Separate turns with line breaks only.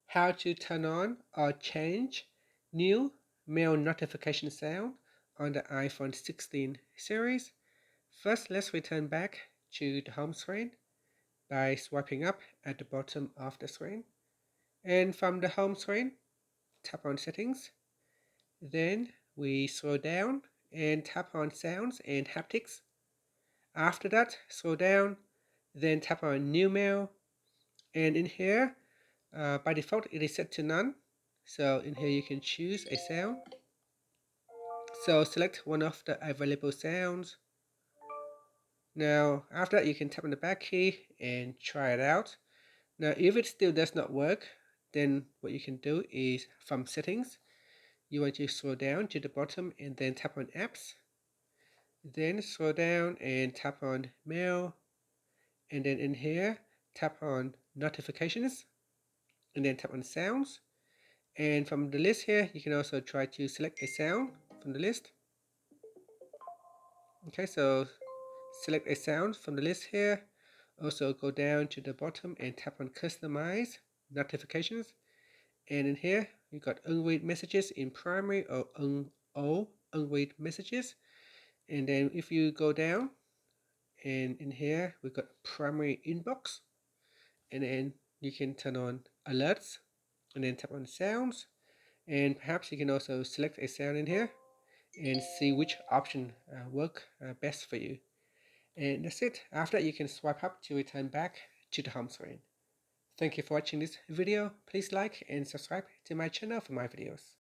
how to turn on or change new mail notification sound on the iPhone 16 series. First, let's return back to the home screen by swiping up at the bottom of the screen. And from the home screen, tap on Settings. Then we scroll down and tap on Sounds and Haptics. After that, scroll down, then tap on New Mail. And in here, by default, it is set to none. So in here, you can choose a sound. So select one of the available sounds. Now, after that, you can tap on the back key and try it out. Now, if it still does not work, then what you can do is from Settings, you want to scroll down to the bottom and then tap on Apps. Then scroll down and tap on Mail. And then in here, tap on Notifications. And then tap on Sounds. And from the list here, you can also try to select a sound from the list. Okay, so select a sound from the list here. Also go down to the bottom and tap on Customize Notifications. And in here, you got unread messages in primary or unread messages. And then if you go down, and in here, we got primary inbox. And then you can turn on alerts and then tap on sounds. And perhaps you can also select a sound in here and see which option work best for you. And that's it. After that, you can swipe up to return back to the home screen. Thank you for watching this video. Please like and subscribe to my channel for my videos.